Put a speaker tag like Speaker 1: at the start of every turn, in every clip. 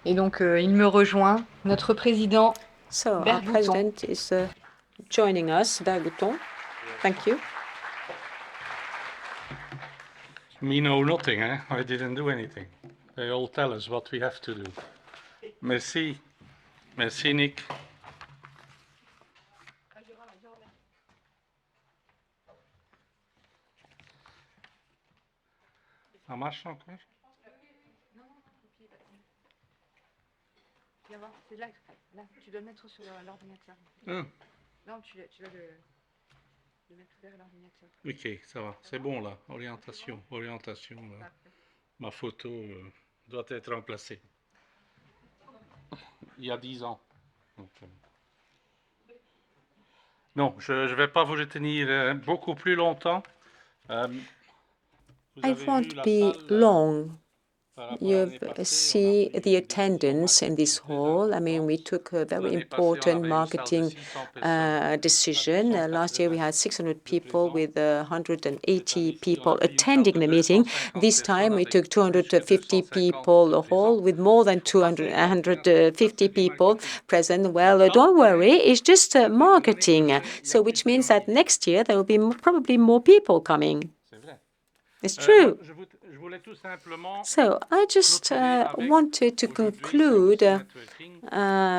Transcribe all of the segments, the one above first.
Speaker 1: Et donc, il me rejoint, notre président
Speaker 2: So our
Speaker 1: Bert Bouton.
Speaker 2: president is joining us, Bert Bouton. Thank you.
Speaker 3: Me know nothing, eh? I didn't do anything. They all tell us what we have to do. Merci. Merci, Nick. Ça marche encore?
Speaker 1: Viens voir, c'est là, tu dois le mettre sur l'ordinateur. Non, tu dois le mettre vers l'ordinateur.
Speaker 3: Ok, ça va. C'est bon là. Orientation. Orientation. Là. Ma photo doit être remplacée. Il y a 10 ans. Donc, non, je ne vais pas vous retenir beaucoup plus longtemps.
Speaker 2: I won't be long. You see the attendance in this hall. I mean, we took a very important marketing decision. Last year we had 600 people with 180 people attending the meeting. This time we took 250 people a hall with more than 150 people present. Well, don't worry, it's just marketing. So which means that next year there will be probably more people coming. It's true. So I just wanted to conclude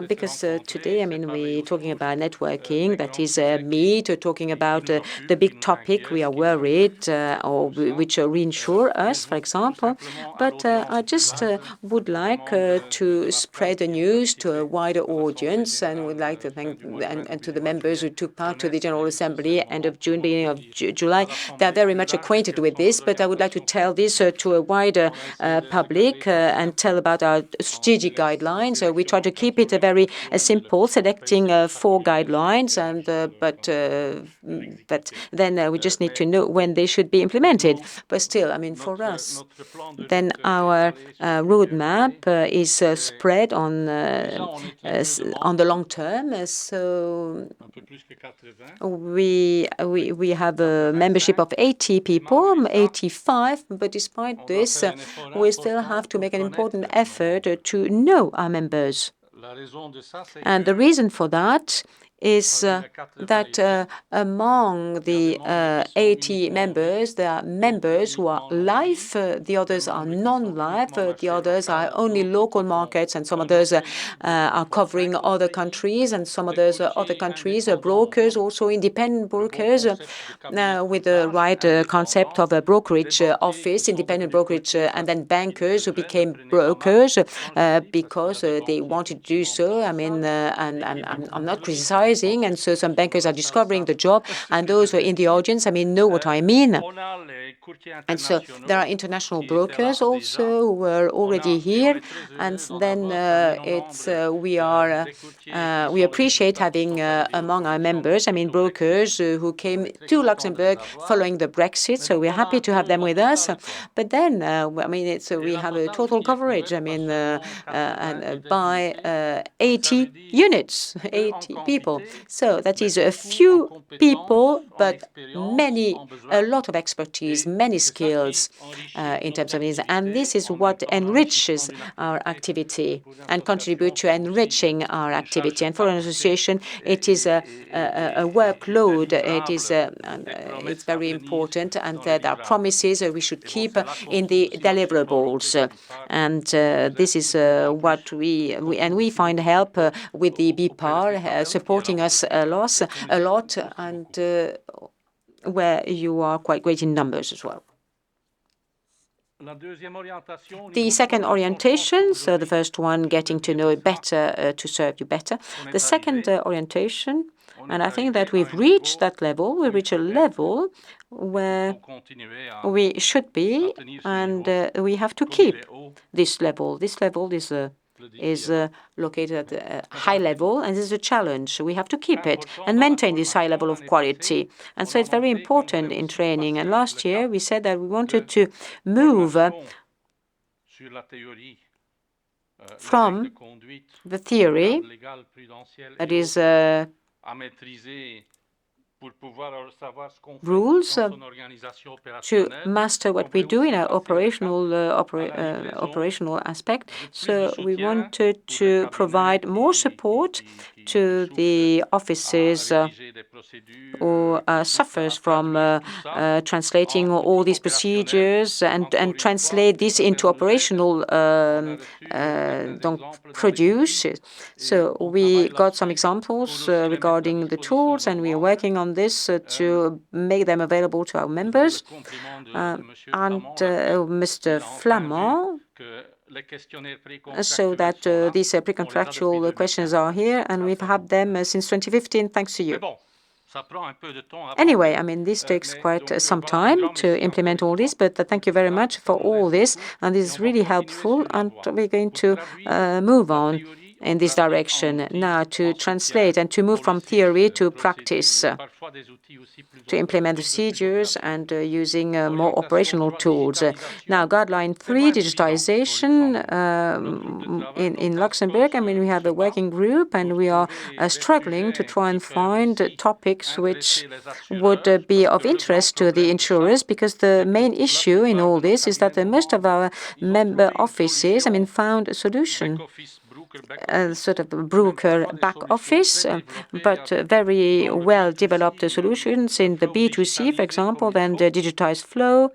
Speaker 2: because today, I mean, we're talking about networking. That is me talking about the big topic we are worried or which reinsure us, for example. But I just would like to spread the news to a wider audience, and would like to thank and to the members who took part to the General Assembly end of June, beginning of July. They are very much acquainted with this, but I would like to tell this to a wider public and tell about our strategic guidelines. We try to keep it very simple, selecting 4 guidelines, and but then we just need to know when they should be implemented. But still, I mean, for us, then our roadmap is spread on the long term. So we have a membership of 80 people, 85, but despite this, we still have to make an important effort to know our members. And the reason for that is that among the 80 members, there are members who are live, the others are non-live, the others are only local markets, and some others are covering other countries, and some others other countries, brokers, also independent brokers, with the right concept of a brokerage office, independent brokerage, and then bankers who became brokers because they wanted to do so. I mean, and I'm not criticizing, and so some bankers are discovering the job, and those who are in the audience, I mean, know what I mean. And so there are international brokers also who were already here, and then we appreciate having among our members, I mean, brokers who came to Luxembourg following the Brexit, so we're happy to have them with us. But then, I mean, we have a total coverage, I mean, and by 80 units, 80 people. So that is a few people, but a lot of expertise, many skills in terms of this. And this is what enriches our activity and contribute to enriching our activity. And for an association, it is a workload. It is it's very important, and there are promises we should keep in the deliverables. And this is what we find help with the BPAR supporting us a lot, and where you are quite great in numbers as well. The second orientation, so the first one, getting to know it better to serve you better. The second orientation, and I think that we've reached that level. We reach a level where we should be, and we have to keep this level. This level is located at a high level, and this is a challenge. We have to keep it and maintain this high level of quality. And so it's very important in training. And last year we said that we wanted to move from the theory, that is rules to master what we do in our operational aspect. So we wanted to provide more support to the offices who suffers from translating all these procedures and translate this into operational produce. So we got some examples regarding the tools, and we are working on this to make them available to our members. And Mr. Flamand, so that these pre-contractual questions are here, and we've had them since 2015, thanks to you. Anyway, I mean, this takes quite some time to implement all this, but thank you very much for all this, and this is really helpful, and we're going to move on in this direction now to translate and to move from theory to practice, to implement procedures and using more operational tools. Now, guideline 3, digitization in Luxembourg. I mean, we have a working group, and we are struggling to try and find topics which would be of interest to the insurers, because the main issue in all this is that most of our member offices, I mean, found a solution, a sort of broker back office, but very well developed solutions in the B2C, for example, then the digitized flow.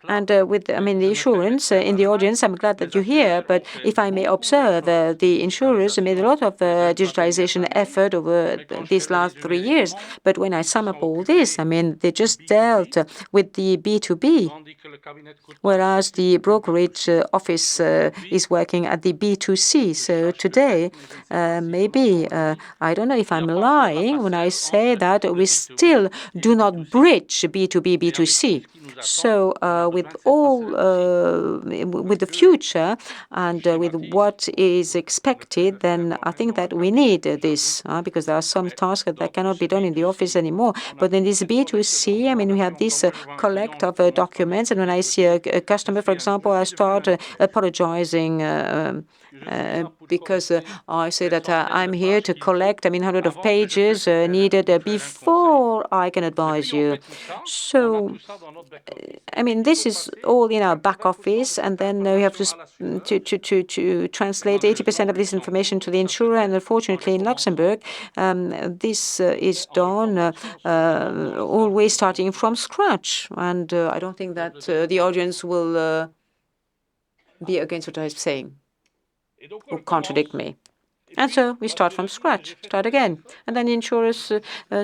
Speaker 2: And with, I mean, the insurance in the audience, I'm glad that you're here. But if I may observe, the insurers made a lot of digitalization effort over these last 3 years. But when I sum up all this, I mean, they just dealt with the B2B, whereas the brokerage office is working at the B2C. So today, maybe, I don't know if I'm lying when I say that we still do not bridge B2B, B2C. So with all, with the future and with what is expected, then I think that we need this because there are some tasks that cannot be done in the office anymore. But in this B2C, I mean, we have this collect of documents, and when I see a customer, for example, I start apologizing because I say that I'm here to collect, I mean, hundreds of pages needed before I can advise you. So, I mean, this is all in our back office, and then we have to translate 80% of this information to the insurer. And unfortunately, in Luxembourg, this is done always starting from scratch. And I don't think that the audience will be against what I'm saying or contradict me. And so we start from scratch, start again. And then the insurers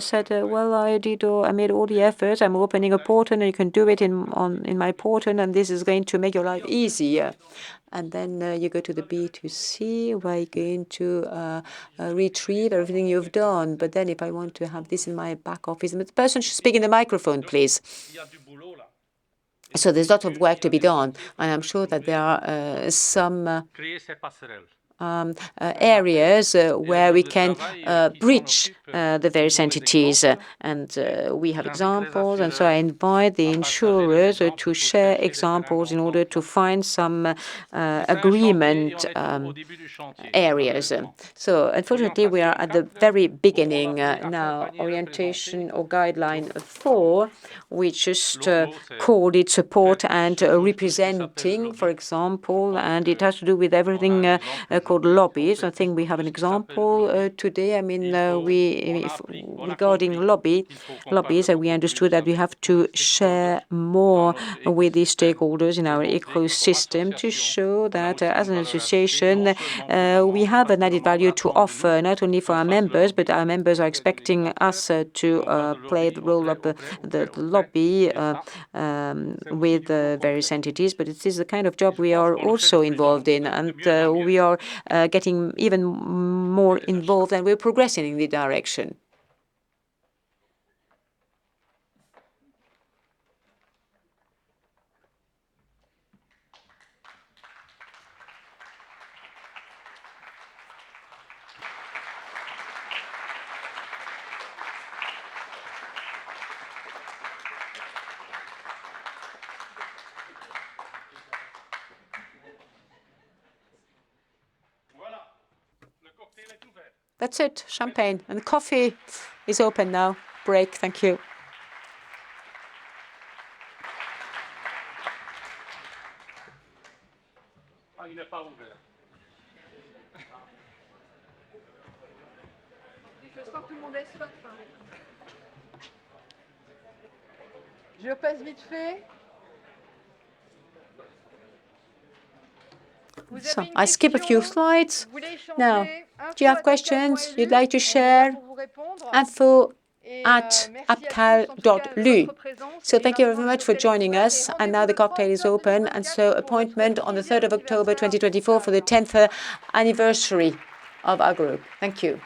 Speaker 2: said, well, I made all the efforts. I'm opening a portal, and you can do it in my portal, and this is going to make your life easier. And then you go to the B2C, where you're going to retrieve everything you've done. But then if I want to have this in my back office, the person should speak in the microphone, please. So there's a lot of work to be done, and I'm sure that there are some areas where we can bridge the various entities, and we have examples, and so I invite the insurers to share examples in order to find some agreement areas. So unfortunately, we are at the very beginning now. Orientation or guideline 4, we just called it support and representing, for example, and it has to do with everything called lobbies. I think we have an example today. I mean, regarding lobbies, we understood that we have to share more with the stakeholders in our ecosystem to show that as an association, we have an added value to offer, not only for our members, but our members are expecting us to play the role of the lobby with various entities. But it is the kind of job we are also involved in, and we are getting even more involved, and we're progressing in the direction.
Speaker 3: Voilà, le cocktail est ouvert.
Speaker 2: That's it, champagne. And coffee is open now. Break, thank you.
Speaker 1: Je passe vite fait.
Speaker 2: So I skip a few slides. Now, do you have questions you'd like to share? info@apcal.lu. So thank you very much for joining us. And now the cocktail is open. And so appointment on the 3rd of October 2024 for the 10th anniversary of our group. Thank you.